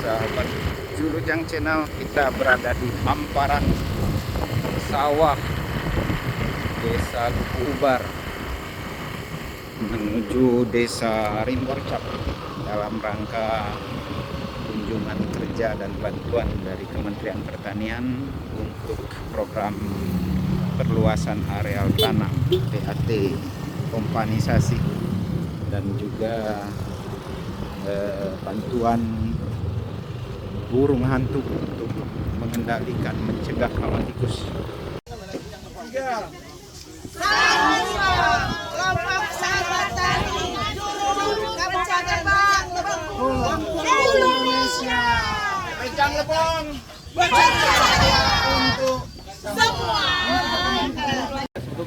sahabat Julujang Channel, kita berada di hamparan sawah Desa Lukuubar menuju Desa Rimborcap dalam rangka kunjungan kerja dan bantuan dari Kementerian Pertanian untuk program perluasan areal tanam PAT, kompanisasi, dan juga bantuan burung hantu untuk mengendalikan, mencegah hama tikus. Kelompok sahabat tani Kabupaten Lebong Indonesia, Rejang Lebong berjaya untuk semua.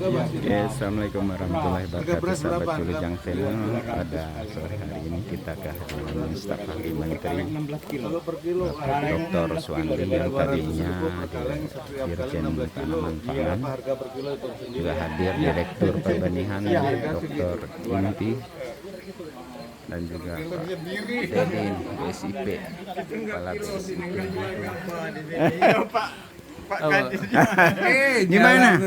Oke, assalamualaikum warahmatullahi wabarakatuh, sahabat Julujang Channel. Pada sore hari ini kita kehadiran staf ahli Menteri Dr. Suwandi yang tadinya Dirjen Tanaman Pangan, juga hadir Direktur Perbenihan Dr. Inti, dan juga Pak Dedi BSIP, Kepala BSIP. Gimana?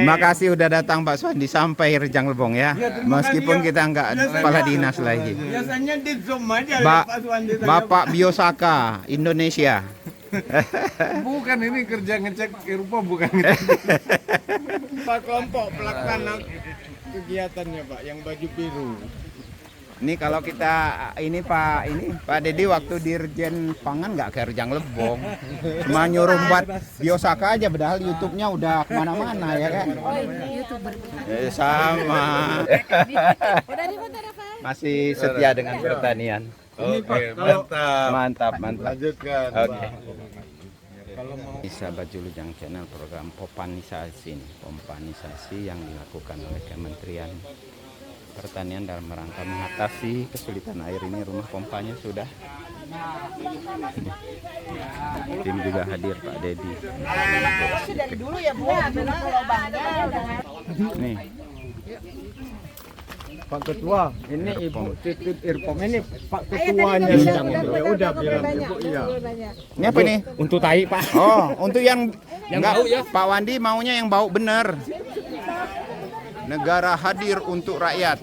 Makasih udah datang Pak Suwandi sampai Rejang Lebong ya. Meskipun kita nggak kepala dinas lagi. Biasanya di Zoom aja Pak Bapak Biosaka Indonesia. Bukan, ini kerja ngecek Eropa, bukan ngecek. Pak kelompok pelaksana kegiatannya Pak yang baju biru. Ini kalau kita Pak Dedi waktu Dirjen Pangan nggak ke Rejang Lebong, cuma nyuruh buat Biosaka aja, padahal YouTube-nya udah kemana-mana ya kan? Sama. Masih setia dengan pertanian. Oke, Mantap. Lanjutkan. Oke. Sahabat Julujang Channel, program pompanisasi yang dilakukan oleh Kementerian Pertanian dalam rangka mengatasi kesulitan air ini. Rumah pompanya sudah, tim juga hadir, Pak Dedi. Dari dulu ya Bu, Nih Pak Ketua, ini Ibu Titit Irpom, ini Pak Ketuanya. Ya udah bilang Ibu, iya. ini apa nih? Untuk tai Pak. Oh, untuk yang enggak, bau ya? Pak Wandi maunya yang bau bener. Negara hadir untuk rakyat.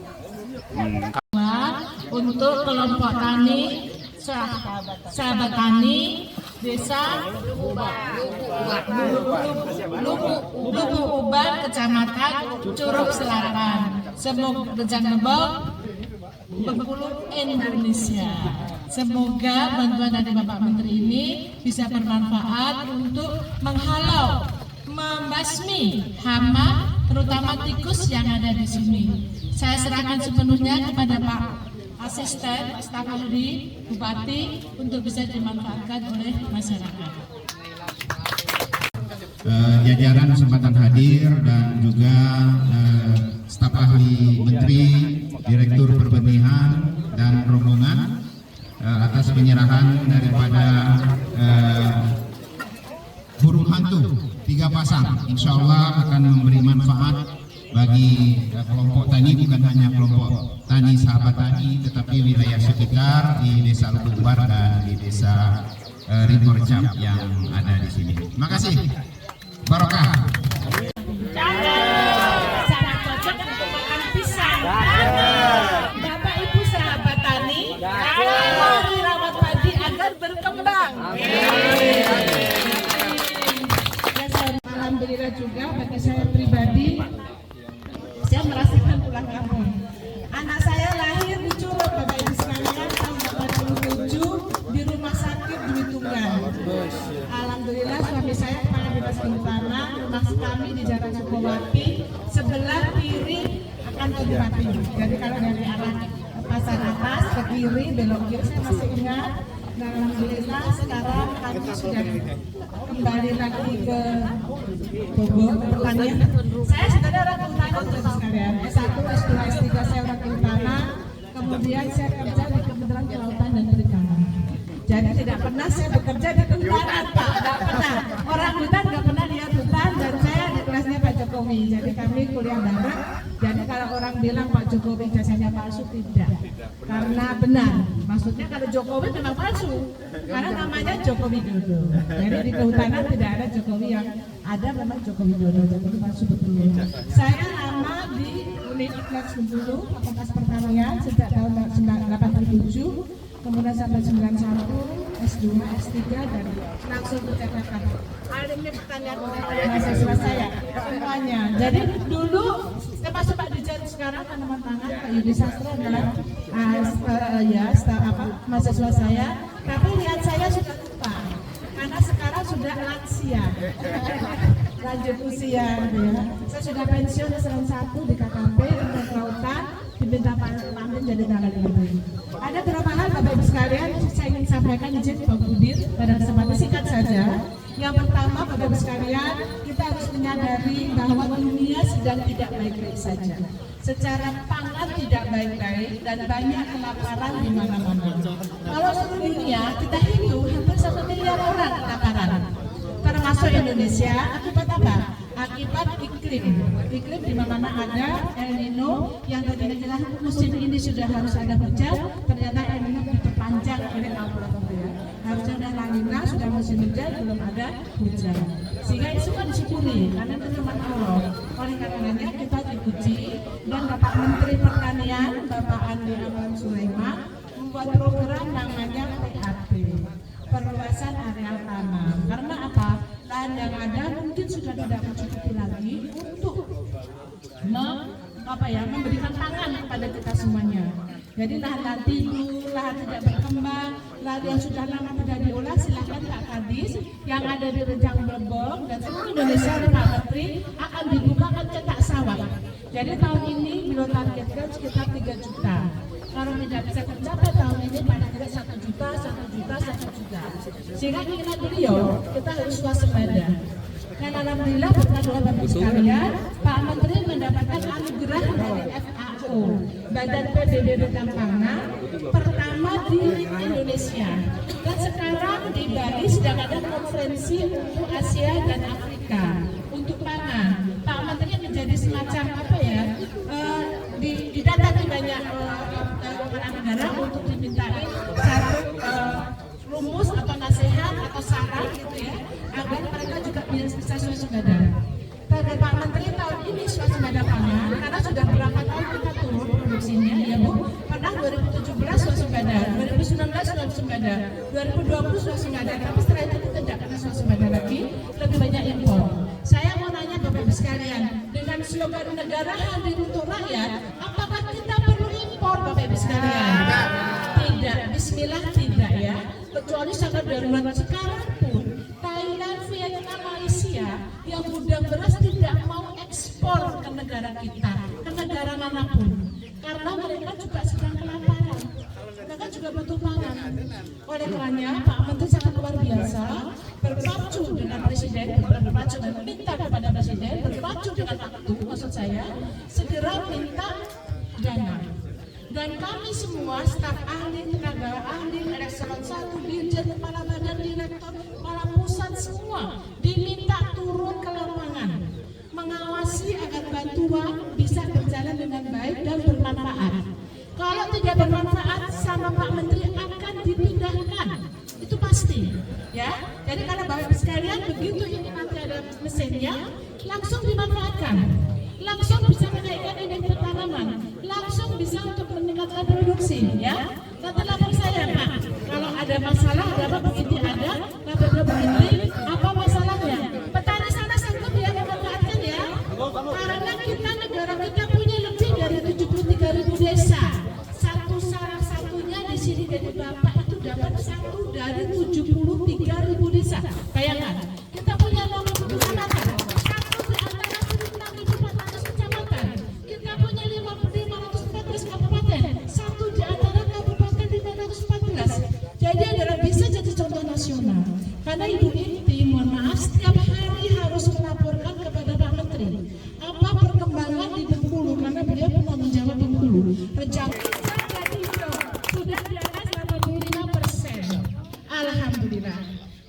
Untuk kelompok tani sahabat tani Desa Lukuubar, Kecamatan Curug Selatan, Semuk Rejang Lebong, Bengkulu, Indonesia. Semoga bantuan dari Bapak Menteri ini bisa bermanfaat untuk menghalau, membasmi hama, terutama tikus yang ada di sini. Saya serahkan sepenuhnya kepada Pak Asisten Staf Ahli Bupati untuk bisa dimanfaatkan oleh masyarakat. Jajaran kesempatan hadir dan juga staf ahli Menteri, Direktur Perbenihan dan rombongan atas penyerahan daripada burung hantu 3 pasang, insya Allah akan memberi manfaat bagi kelompok tani, bukan hanya kelompok tani sahabat tani, tetapi wilayah sekitar di Desa Lukuubar dan di Desa Rimborcap yang ada di sini. Terima kasih. Barokah. Sangat cocok untuk makan pisang. Bapak Ibu sahabat tani, mari rawat padi agar berkembang. Alhamdulillah juga bagi saya pribadi, saya merasakan pulang kampung. Anak saya lahir di Curug, Bapak Ibu sekalian, tahun 87 di rumah sakit Dwi Tunggal. Alhamdulillah suami saya kepala dinas kehutanan, rumah kami di Jalan Sukowati, sebelah kiri akan ke Bupati. Jadi kalau dari arah pasar atas ke kiri, belok kiri, saya masih ingat. Dan alhamdulillah sekarang kami sudah kembali lagi ke Bogor, ke pertanian. Saya sebenarnya orang kehutanan Bapak sekalian. S1, S2, S3 saya orang kehutanan. Kemudian saya kerja di Kementerian Kelautan dan Perikanan. Jadi tidak pernah saya bekerja di kehutanan, Pak. Tidak pernah. Orang hutan nggak pernah lihat hutan, dan saya di kelasnya Pak Jokowi. Jadi kami kuliah bareng. Jadi kalau orang bilang Pak Jokowi jasanya palsu, tidak. Karena benar Maksudnya kalau Jokowi memang palsu, karena namanya Joko Widodo. Jadi di kehutanan tidak ada Jokowi, yang ada memang Joko Widodo. Jadi itu palsu betul. Saya lama di unit kelas 10 Fakultas Pertanian sejak tahun 1987, kemudian sampai 91, S2, S3, dan langsung ke Jakarta. Alumni pertanian mahasiswa saya semuanya. Jadi dulu termasuk Pak Dijan sekarang tanaman pangan, Pak Yudi Sastro adalah mahasiswa saya. Tapi lihat saya sudah lupa karena sekarang sudah lansia, lanjut usia gitu ya. Saya sudah pensiun eselon 1 di KKP untuk kelautan, diminta Pak Amin jadi tenaga kerja. Ada beberapa hal Bapak Ibu sekalian saya ingin sampaikan, izin Pak Budir pada kesempatan singkat saja. Yang pertama Bapak Ibu sekalian, kita harus menyadari bahwa dunia sedang tidak baik-baik saja. Secara pangan tidak baik-baik dan banyak kelaparan di mana-mana. Kalau seluruh dunia kita hitung hampir 1 miliar orang kelaparan, termasuk Indonesia. Akibat apa? Akibat iklim di mana ada El Nino yang tadinya jelas musim ini sudah harus ada hujan, ternyata El Nino diperpanjang oleh Allah ya. Harusnya ada La Nina, sudah musim hujan belum ada hujan, sehingga itu kan disyukuri karena itu cuma Allah. Oleh karenanya kita dipuji, dan Bapak Menteri Pertanian Bapak Andi Amran Sulaiman membuat program namanya PAT, perluasan areal tanam. Karena apa? Lahan yang ada mungkin sudah tidak mencukupi lagi untuk memberikan pangan kepada kita semuanya. Jadi lahan tidur, lahan tidak berkembang, lahan yang sudah lama tidak diolah, silahkan Pak Kadis yang ada di Rejang Blebong dan seluruh Indonesia oleh Pak Menteri akan dibukakan cetak sawah. Jadi tahun ini beliau targetkan sekitar 3 juta. Kalau tidak bisa tercapai tahun ini paling tidak 1 juta. Sehingga keinginan beliau kita harus waspada. Dan alhamdulillah berkat doa Bapak sekalian, Pak Menteri mendapatkan anugerah dari FAO, Badan PBB Bidang Pangan pertama di Indonesia. Dan sekarang di Bali sedang ada konferensi untuk Asia dan Afrika untuk pangan. Pak Menteri menjadi semacam didatangi banyak kepala negara untuk dimintai satu rumus atau nasihat atau saran gitu ya, agar mereka juga bisa swasembada. Target Pak Menteri tahun ini swasembada pangan, karena sudah berapa tahun kita turun produksinya ya Bu. Pernah 2017 swasembada, 2019 swasembada, 2020 swasembada, tapi setelah itu kita tidak pernah swasembada lagi, lebih banyak impor. Saya mau nanya Bapak Ibu sekalian, dengan slogan negara hadir untuk rakyat, apakah kita perlu impor Bapak Ibu sekalian? Tidak, bismillah tidak ya. Kecuali sangat darurat. Sekarang pun Thailand, Vietnam, Malaysia yang gudang beras tidak mau ekspor ke negara kita, ke negara manapun, karena mereka juga sedang kelaparan, mereka juga butuh pangan. Oleh karenanya Pak Menteri sangat luar biasa, berpacu dengan Presiden, berpacu dan minta kepada Presiden, berpacu dengan waktu, maksud saya segera minta dana. Dan kami semua staf ahli, tenaga ahli, eselon 1, dirjen, kepala badan, direktur, kepala pusat semua diminta turun ke lapangan, mengawasi agar bantuan bisa berjalan dengan baik dan bermanfaat. Kalau tidak bermanfaat sama Pak Menteri akan dipindahkan, itu pasti ya. Jadi kalau Bapak Ibu sekalian begitu ini nanti ada mesinnya, langsung dimanfaatkan, langsung bisa menaikkan indeks tanaman, langsung bisa untuk meningkatkan produksi ya. Nanti lapor saya Pak, kalau ada masalah, ada apa begini ada, lapor begini, apa masalahnya? Petani sana sanggup ya memanfaatkan ya, karena kita negara kita punya lebih dari 73.000 desa. Salah satunya di sini dari Bapak itu dapat 1 dari 73.000 desa. Bayangkan, kita punya 60 kecamatan. Jadi adalah bisa jadi contoh nasional. Karena Ibu Inti, mohon maaf, setiap hari harus melaporkan kepada Pak Menteri apa perkembangan di Bengkulu, karena beliau pernah menjawab Bengkulu. Rejang sudah di atas 85%. Alhamdulillah.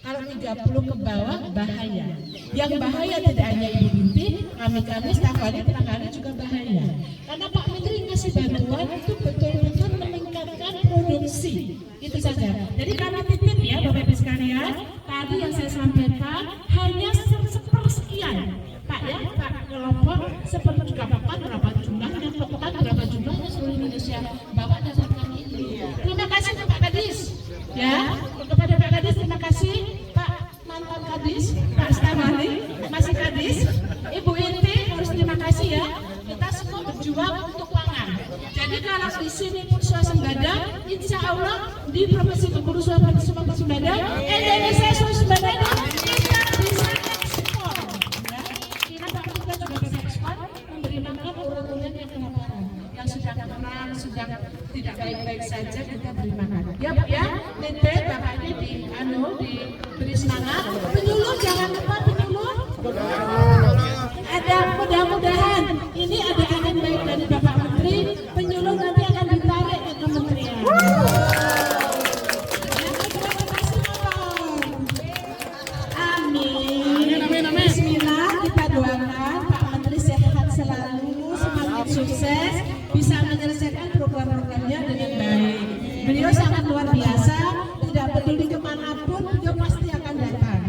Kalau 30 ke bawah bahaya. Yang bahaya tidak hanya Ibu Inti, kami staf ahli, tenaga ahli juga bahaya. Karena Pak Menteri ngasih bantuan itu betul-betul meningkatkan produksi. itu saja. Jadi karena titip ya Bapak Ibu sekalian, tadi yang saya sampaikan hanya sepersekian Pak ya, Pak kelompok seperkabupaten berapa jumlahnya, kabupaten berapa jumlahnya seluruh Indonesia. Bapak dapatkan ini. Terima kasih Pak Kadis ya, kepada Pak Kadis terima kasih, Pak mantan Kadis, Pak Stamali, masih Kadis, Ibu Inti harus terima kasih ya. Kita semua berjuang untuk pangan. Jadi kalau di sini pun swasembada, insya Allah di Provinsi Bengkulu Sumatera Sembada, Indonesia swasembada ini kita bisa ekspor. Ya. Kita juga bisa ekspor, memberi makan orang-orang yang kelaparan, yang sudah perang, sudah tidak baik-baik saja kita beri makan. Ya Bu ya, Nete bapaknya diberi semangat. Penyuluh jangan lupa penyuluh. Ada mudah-mudahan ini ada angin baik dari Bapak Menteri, penyuluh nanti akan ditarik ke kementerian. Amin. Bismillah, kita doakan Pak Menteri sehat selalu, semakin sukses, bisa menyelesaikan program-programnya dengan baik. Beliau sangat luar biasa, tidak peduli kemanapun, beliau pasti akan datang.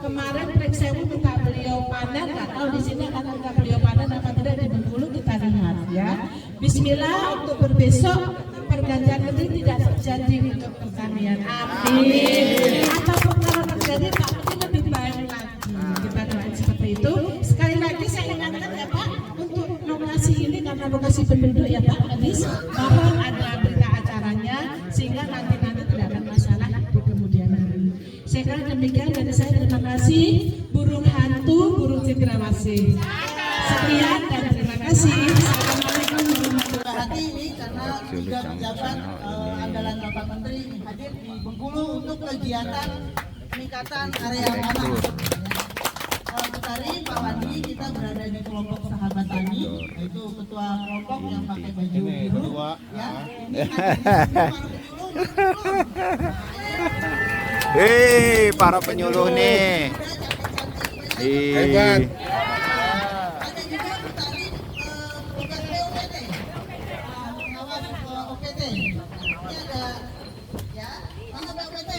Kemarin Preksewu minta beliau panen, nggak tahu di sini akan minta beliau panen apa tidak di Bengkulu, kita lihat ya. Bismillah, Oktober besok pergantian menteri tidak terjadi untuk pertanian. Amin. Apapun kalau terjadi Pak Menteri lebih baik lagi. Kita doain seperti itu. Sekali lagi saya ingatkan ya Pak, untuk lokasi ini karena lokasi penduduk ya Pak Kadis, mohon ada berita acaranya sehingga nanti tidak ada masalah di kemudian hari. Saya kira demikian dari saya, terima kasih. Burung hantu, burung cendrawasih. Sekian dan terima kasih. Assalamualaikum warahmatullahi wabarakatuh. Ini karena tiga pejabat andalan Bapak Menteri hadir di Bengkulu untuk kegiatan peningkatan area tanah. Tadi Pak Wandi, kita berada di kelompok sahabat tani, yaitu ketua kelompok yang pakai baju biru. Ya, Hei, para penyuluh nih. Hebat. ada juga tadi bukan POPT, pengawas OPT. Ini ada, ya, mana POPT?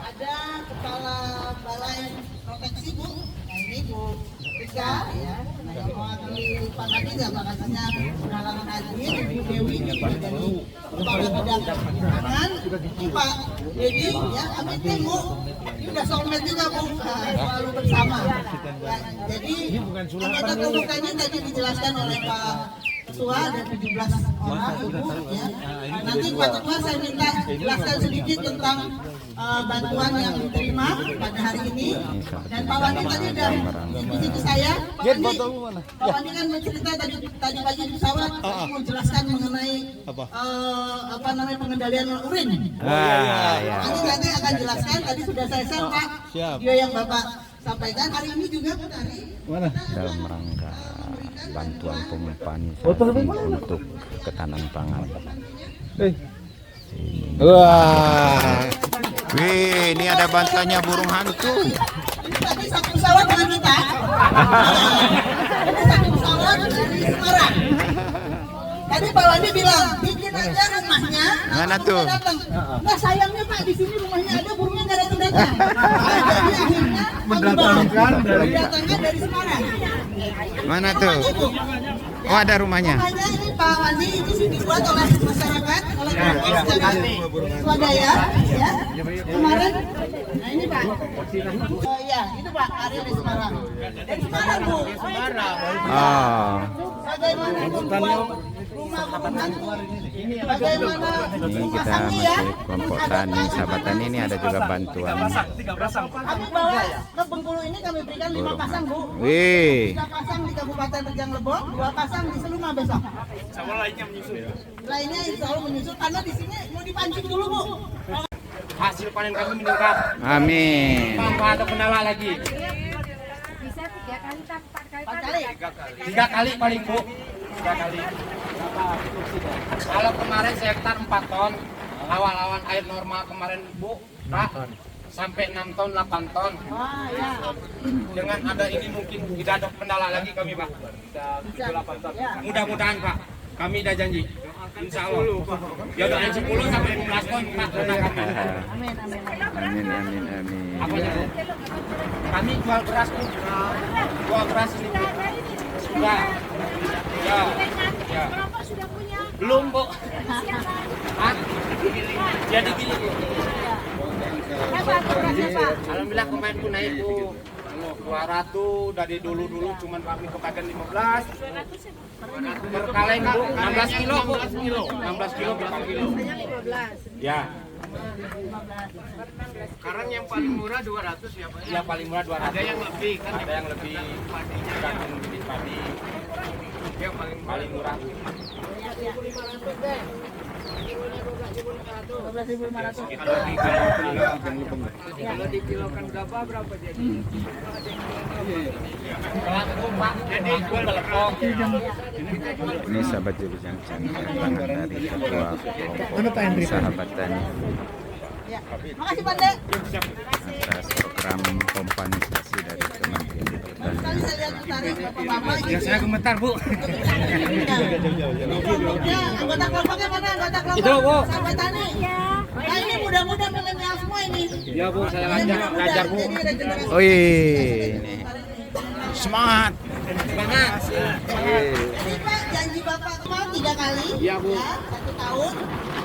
Ada kepala balai proteksi Bu, nah ini Bu Rika ya, nah yang mewakili Pak Kadis ya, Pak Kadisnya belakangan hadir, Bu Dewi dari kepala bidang pangan, Pak Dedi ya, kami Bu, ini udah soulmate juga Bu, selalu bersama. Ya, jadi anggota kelompok ini tadi dijelaskan oleh Pak Ketua ada 17 orang Ibu ya. Nanti Pak Ketua saya minta jelaskan sedikit tentang bantuan yang diterima pada hari ini. Dan Pak Wandi tadi udah diskusi ke saya. Pak Wandi kan bercerita tadi pagi di pesawat mau jelaskan mengenai apa namanya pengendalian urin. Nanti akan jelaskan. Tadi sudah saya share Pak. Dia yang Bapak sampaikan hari ini juga tadi. Dalam rangka bantuan pemumpaan untuk ketahanan pangan. Wah. Wih, ini ada bantuannya burung hantu. Tadi satu pesawat dengan kita. Ini satu pesawat dari Semarang. Tadi Pak Wandi bilang bikin aja rumahnya. Mana tuh? Nah sayangnya Pak di sini rumahnya ada burungnya nggak datang. Jadi akhirnya mendatangkan dari Semarang. Mana tuh? Oh, ada rumahnya. Rumahnya ini Pak Wandi di sini dibuat oleh masyarakat, oleh kelompok swadaya, ya. Kemarin, nah ini Pak. Oh iya, itu Pak Ariel di Semarang. Dari Semarang Bu. Oh. Bagaimana membuat rumah hantu? Bagaimana Ini kita masih kelompok tani sahabat tani, ini ada juga bantuan kami bawa ke Bengkulu ini kami berikan 5 pasang Bu. Wih. 3 pasang di Kabupaten Rejang Lebong, 2 pasang di Seluma besok. Sama lainnya menyusul. Lainnya insya Allah menyusul karena di sini mau dipancing dulu Bu. Hasil panen kami meningkat. Amin. Tanpa ada penawa lagi. Bisa 3 kali, 4 kali. 3 kali paling Bu. 3 kali. Kalau kemarin sehektar 4 ton, awal-awal air normal kemarin Bu, Pak, sampai 6 ton, 8 ton. Wah, ya. Dengan ada ini mungkin tidak ada kendala lagi kami Pak. Bisa 7-8 ton. Ya. Mudah-mudahan Pak. Kami udah janji. Insya Allah. Ya doain 10 sampai 15 ton Pak. Kami. Amin, amin, amin. Amin amin amin. Apanya? Kami jual beras Bu. Jual beras ini Bu. Ya. Ya. Ya. Bapak sudah punya Belum Bu. siapa? Hah? Jadi gini Bu. Apa aturannya Pak? Alhamdulillah kemarin pun naik Bu. 200 dari dulu cuman kami kebagian 15. Per kaleng Bu, 16 kilo Bu. 16 kilo berapa kilo? Hanya 15. Ya. Sekarang yang paling murah 200 ya Pak. Ya paling murah 200. Ada yang lebih kan? Ada yang lebih tergantung jenis padi. Yang Paling murah. 12.500. kalau dikilokan gabah berapa jadi? Kelepong Pak. Jadi jual kelepong. Ini sahabat Wilujeng datang dari ketua kelompok sahabat tani Ya. Makasih Pak Dek. atas program kompanisasi dari Kementerian Tadi Pertanian. saya lihat tarik bapak-bapak Ya saya gemetar Bu. Ya, anggota kelompoknya mana? Anggota kelompok Itu, Bu. sahabat tani. Nah ini muda-muda milenial semua ini. Ya Bu, saya Ini ngajar muda, Bu. jadi regenerasi. Oh ini semangat. Semangat. Jadi Pak, janji Bapak kemarin 3 kali. Iya, Bu. Ya, 1 tahun.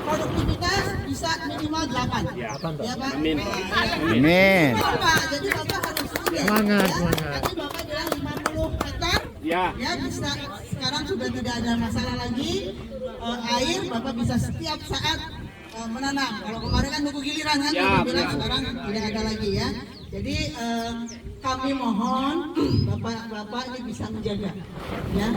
Produktivitas bisa minimal 8. Ya, Pak. Amin. Amin. Pak, jadi Bapak harus semangat. Tadi Bapak bilang 50 hektar. Ya. Ya bisa sekarang sudah tidak ada masalah lagi. Air Bapak bisa setiap saat menanam. Kalau kemarin kan nunggu giliran kan, Ya, Bapak bilang ya. sekarang tidak ada lagi ya. Jadi kami mohon bapak-bapak ini bisa menjaga, ya.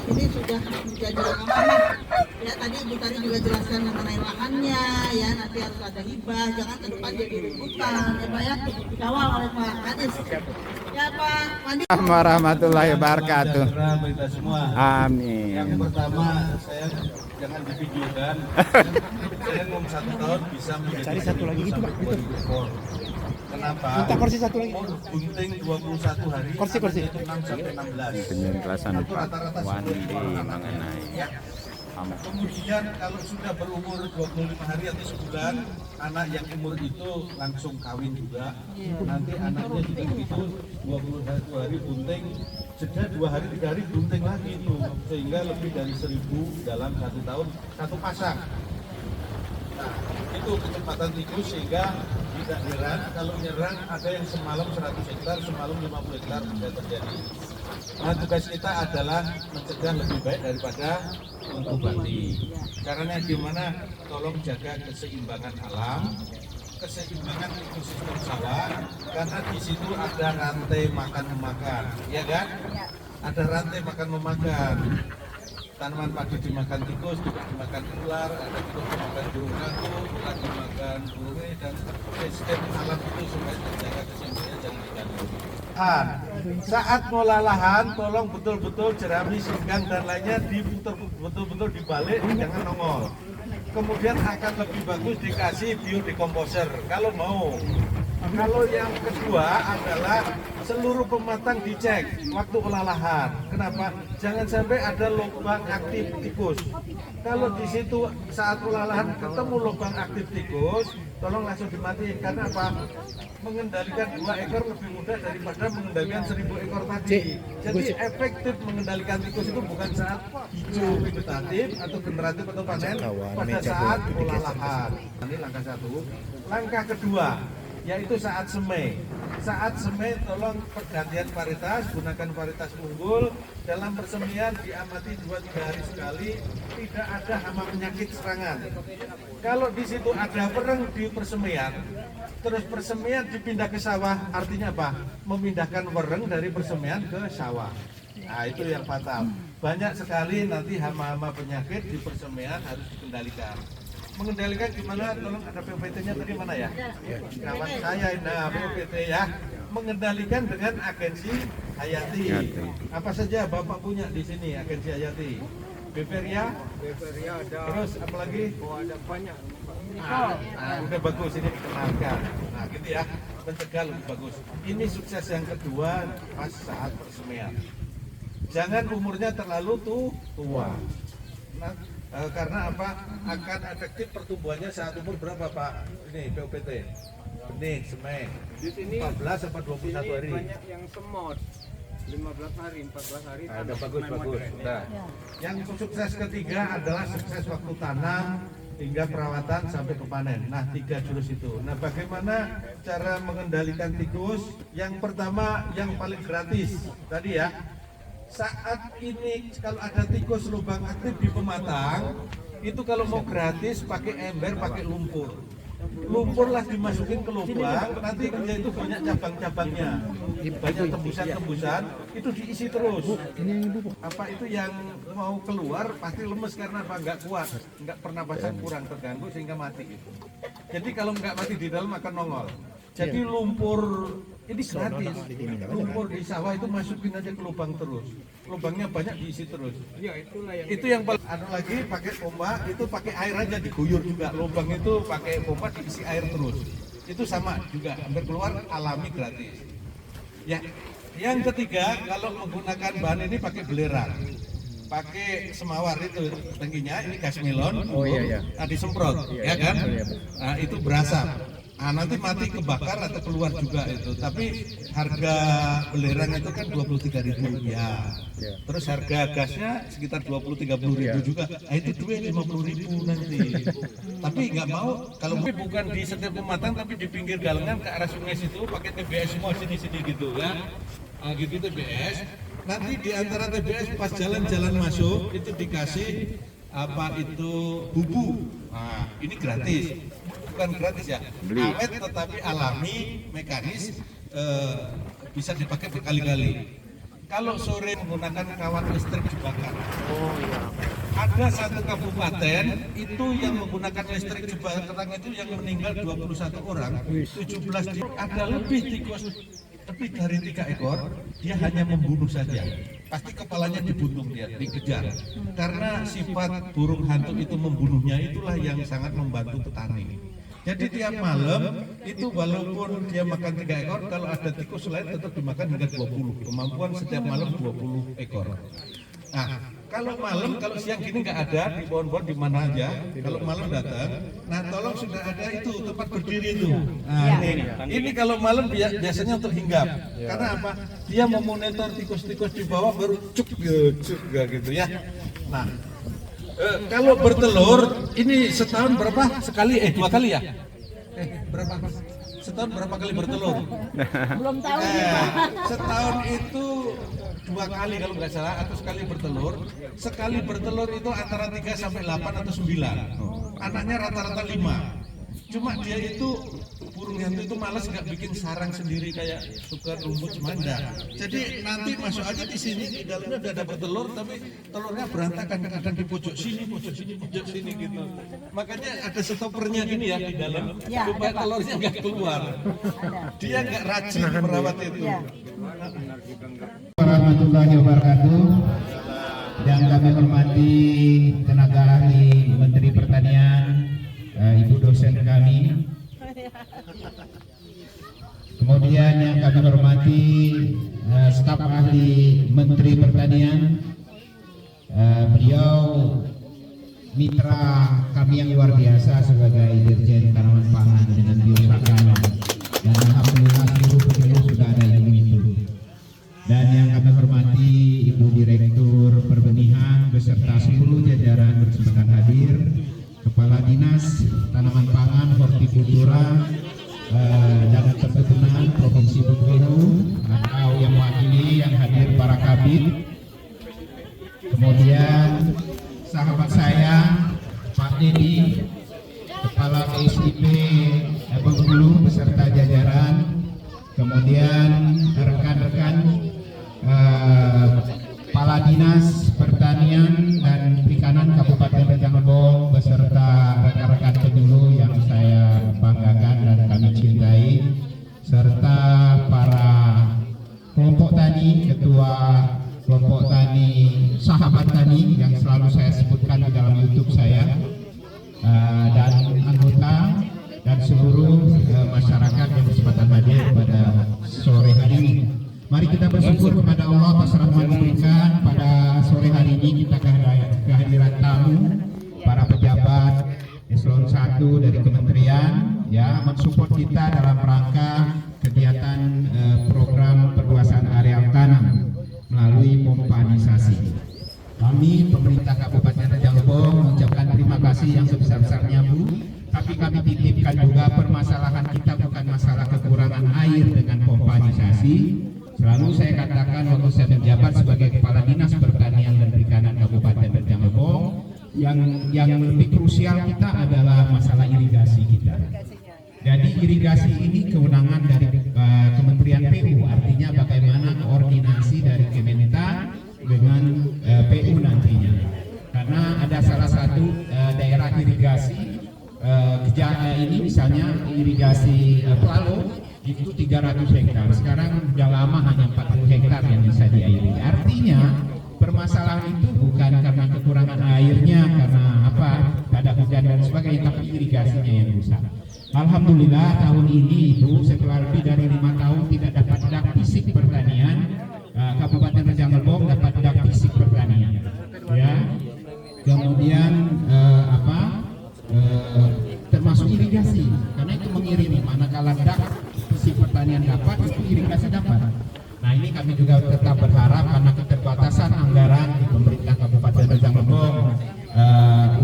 Ini sudah menjadi amanah. Ya tadi Ibu Tari juga jelaskan mengenai lahannya, ya nanti harus ada hibah, jangan ke depan jadi rebutan, ya Pak ya. Dikawal oleh Pak Kadis. Ya Pak Mandi. Assalamualaikum warahmatullahi wabarakatuh. Sejahtera bagi semua. Amin. Yang pertama, saya jangan divideokan. Saya ngomong 1 tahun bisa menjadi cari satu lagi gitu Pak. Kenapa? Minta kursi satu lagi. Bunting 21 hari. Kursi. Itu 6 sampai 16. Penjelasan Pak Wandi mengenai Kemudian kalau sudah berumur 25 hari atau sebulan, anak yang umur itu langsung kawin juga. Nanti anaknya juga begitu 21 hari bunting, jeda 2 hari 3 hari bunting lagi itu, sehingga lebih dari 1000 dalam 1 tahun 1 pasang. Nah, itu kecepatan tikus sehingga tidak heran kalau nyerang ada yang semalam 100 hektar, semalam 50 hektar bisa terjadi. Nah, tugas kita adalah mencegah lebih baik daripada mengobati. Karena gimana? Tolong jaga keseimbangan alam, keseimbangan ekosistem sawah, karena di situ ada rantai makan memakan, ya kan? Ada rantai makan memakan. Tanaman padi dimakan tikus, juga dimakan ular, ada juga dimakan burung hantu, ular dimakan burung dan sistem alam itu supaya terjaga keseimbangannya jangan diganggu. Saat ngolah lahan, tolong betul-betul jerami, singgang dan lainnya diputar betul-betul dibalik, jangan nongol. Kemudian akan lebih bagus dikasih biodekomposer kalau mau. Kalau yang kedua adalah seluruh pematang dicek waktu olah lahan. Kenapa? Jangan sampai ada lubang aktif tikus. Kalau di situ saat olah lahan ketemu lubang aktif tikus, tolong langsung dimatiin. Karena apa? Mengendalikan 2 ekor lebih mudah daripada mengendalikan 1000 ekor tadi. Jadi efektif mengendalikan tikus itu bukan saat hijau vegetatif atau generatif atau panen, pada saat olah lahan. Ini langkah 1. Langkah kedua, yaitu saat semai. Saat semai tolong pergantian varietas, gunakan varietas unggul. Dalam persemian diamati 2-3 hari sekali, tidak ada hama penyakit serangan. Kalau di situ ada pereng di persemian, terus persemian dipindah ke sawah, artinya apa? Memindahkan wereng dari persemian ke sawah. Nah itu yang fatal. Banyak sekali nanti hama-hama penyakit di persemian harus dikendalikan. Mengendalikan gimana? Tolong ada PPT-nya tadi mana ya? Kawan saya, nah PPT ya. Mengendalikan dengan agensi Hayati. Apa saja Bapak punya di sini agensi Hayati? Beveria, ada. terus apa lagi? Oh, ada banyak. Udah bagus, ini dikenalkan. Nah gitu ya, mencegah lebih bagus. Ini sukses yang kedua pas saat persemaian. Jangan umurnya terlalu tua. Nah, karena apa? Akan efektif pertumbuhannya saat umur berapa Pak? Ini POPT. Benih, semai. Di sini 14 sampai 21 hari. banyak yang semut. 15 hari, 14 hari. Ada tanam bagus. modern. Nah, yang sukses ketiga adalah sukses waktu tanam hingga perawatan sampai ke panen. Nah, 3 jurus itu. Nah, bagaimana cara mengendalikan tikus? Yang pertama, yang paling gratis tadi ya. Saat ini kalau ada tikus lubang aktif di pematang, itu kalau mau gratis pakai ember, pakai lumpur. Lumpurlah dimasukin ke lubang, nanti dia itu banyak cabang-cabangnya, banyak tembusan-tembusan, itu diisi terus. Apa itu yang mau keluar pasti lemes karena apa? Nggak kuat, nggak pernapasan kurang terganggu sehingga mati itu. Jadi kalau nggak mati di dalam akan nongol. Jadi lumpur ini gratis. Lumpur di sawah itu masukin aja ke lubang terus. Lubangnya banyak diisi terus. Ya, itulah yang Itu yang paling anu lagi pakai pompa, itu pakai air aja diguyur juga. Lubang itu pakai pompa diisi air terus. Itu sama juga, hampir keluar alami gratis. Ya, yang ketiga kalau menggunakan bahan ini pakai belerang. Pakai semawar itu tangkinya, ini gas melon, disemprot, ya kan? Nah, itu berasap. Nah, nanti mati kebakar atau keluar juga itu. Tapi harga belerang itu kan 23.000 ya. Terus harga gasnya sekitar 20-30.000 juga. Nah, itu duit 50.000 nanti. Tapi nggak mau kalau bukan di setiap pematang tapi di pinggir galengan ke arah sungai situ pakai TBS semua sini-sini gitu ya. Nah, gitu TBS. Nanti di antara TBS pas jalan-jalan masuk itu dikasih apa itu bubu. Nah, ini gratis. Bukan gratis ya, awet tetapi alami, mekanis, bisa dipakai berkali-kali. Kalau sore menggunakan kawat listrik dibakar. Ada satu kabupaten itu yang menggunakan listrik dibakar itu yang meninggal 21 orang, 17 ada lebih tikus lebih dari 3 ekor, dia hanya membunuh saja. Pasti kepalanya dibuntung dia, dikejar. Karena sifat burung hantu itu membunuhnya itulah yang sangat membantu petani. Jadi tiap malam itu walaupun dia makan 3 ekor, kalau ada tikus lain tetap dimakan hingga 20. Kemampuan setiap malam 20 ekor. Nah, kalau malam, kalau siang gini nggak ada di pohon-pohon di mana aja. Kalau malam datang, nah tolong sudah ada itu tempat berdiri itu. Nah, ini kalau malam biasanya untuk hinggap. Karena apa? Dia memonitor tikus-tikus di bawah baru cuk gitu ya. Nah. Kalau bertelur, ini setahun berapa sekali? 2 kali ya? Berapa? Setahun berapa kali bertelur? Belum tahu. Setahun itu 2 kali kalau nggak salah, atau sekali bertelur. Sekali bertelur itu antara 3 sampai 8 atau 9. Anaknya rata-rata 5. Cuma dia itu burung hantu itu malas nggak bikin sarang sendiri kayak suka rumput semanda. Jadi nanti masuk aja di sini, di dalamnya udah dapat telur, tapi telurnya berantakan, kadang di pojok sini gitu. Makanya ada stoppernya gini ya di dalam, supaya telurnya nggak keluar. Dia nggak rajin merawat itu. Warahmatullahi wabarakatuh. Dan kami hormati tenaga ahli Menteri Pertanian, Ibu dosen kami. Kemudian yang kami hormati staf ahli Menteri Pertanian, beliau mitra kami yang luar biasa sebagai Dirjen Tanaman Pangan dengan Biosakan, dan alhamdulillah seluruh penyuluh sudah ada ilmu itu. Dan yang kami hormati Ibu Direktur Perbenihan beserta seluruh jajaran berkesempatan hadir, Kepala Dinas Tanaman Pangan, Hortikultura, dan Perkebunan Provinsi Bengkulu, atau yang mewakili yang hadir para kabid. Kemudian sahabat saya Pak Dedi, Kepala KSIP Bengkulu beserta jajaran. Kemudian rekan-rekan Kepala Dinas Pertanian dan Perikanan Kabupaten Rejang Lebong beserta rekan-rekan penyuluh yang saya banggakan dan kami cintai, serta para kelompok tani, ketua kelompok tani, sahabat tani kami yang selalu saya sebutkan di dalam YouTube saya, dan anggota dan seluruh masyarakat yang berkesempatan hadir pada sore hari ini. Mari kita bersyukur kepada Allah atas rahmat diberikan pada sore hari ini kita kehadiran tamu, para pejabat eselon 1 dari kementerian ya mensupport kita dalam rangka kegiatan program perluasan areal tanam melalui pompanisasi. Kami pemerintah Kabupaten Rejang Lebong mengucapkan terima kasih yang sebesar-besarnya Bu. Tapi kami titipkan juga permasalahan kita bukan masalah kekurangan air dengan pompanisasi. Selalu saya katakan waktu saya menjabat sebagai Kepala Dinas Pertanian dan Perikanan Kabupaten Rejang Lebong, yang lebih krusial kita adalah masalah irigasi kita. Jadi irigasi ini kewenangan dari Kementerian PU, artinya bagaimana koordinasi dari Kementan dengan PU nantinya. Karena ada salah satu daerah irigasi ini misalnya irigasi Pelalo itu 300 hektar, sekarang sudah lama hanya 40 hektar yang bisa diairi. Artinya permasalahan itu bukan karena kekurangan airnya, karena apa, ada hujan dan sebagainya, tapi irigasinya yang rusak. Alhamdulillah tahun ini Ibu setelah lebih dari 5 tahun tidak dapat dak fisik pertanian, Kabupaten Rejang Lebong dapat dak fisik pertanian. Ya, kemudian termasuk irigasi, karena itu mengiringi, manakala dak fisik pertanian dapat, itu irigasi dapat. Nah ini kami juga tetap berharap karena keterbatasan anggaran di pemerintah Kabupaten Rejang Lebong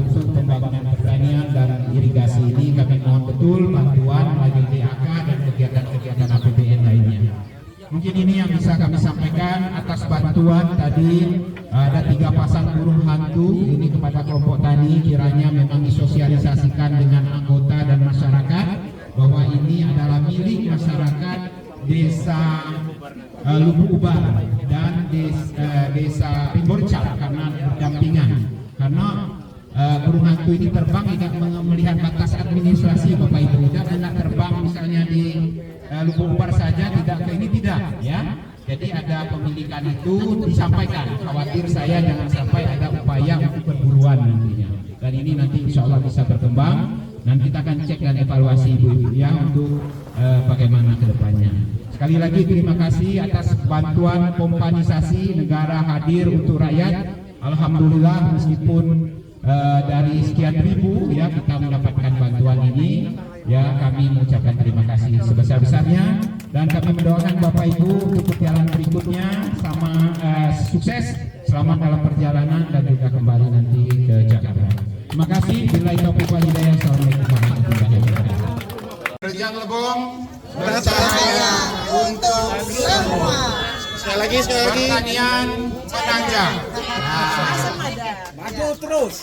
untuk pembangunan pertanian dan irigasi ini, kami mohon betul bantuan melalui DAK dan kegiatan-kegiatan APBN lainnya. Mungkin ini yang bisa kami sampaikan atas bantuan tadi. Ada 3 pasang burung hantu ini kepada kelompok tani, kiranya memang disosialisasikan dengan anggota dan masyarakat bahwa ini adalah milik masyarakat Desa Lubuk Ubar dan Desa Rimborca karena berdampingan. Karena burung hantu ini terbang tidak melihat batas administrasi Bapak Ibu, tidak terbang misalnya di Lubuk Ubar saja, tidak ke ini tidak ya. Jadi ada pemilikan itu disampaikan, khawatir saya jangan sampai ada upaya untuk perburuan nantinya. Dan ini nanti insya Allah bisa berkembang, dan kita akan cek dan evaluasi Ibu ya untuk bagaimana ke depannya. Sekali lagi terima kasih atas bantuan pompanisasi, negara hadir untuk rakyat. Alhamdulillah meskipun dari sekian ribu ya kita mendapatkan bantuan ini ya, kami mengucapkan terima kasih sebesar-besarnya, dan kami mendoakan Bapak Ibu untuk perjalanan berikutnya sama sukses, selamat dalam perjalanan dan juga kembali nanti ke Jakarta. Terima kasih. Billahi taufiq wal hidayah. Assalamualaikum warahmatullahi wabarakatuh. Rejang Lebong Bercahaya untuk semua. sekali lagi pertanian penanja. Maju terus.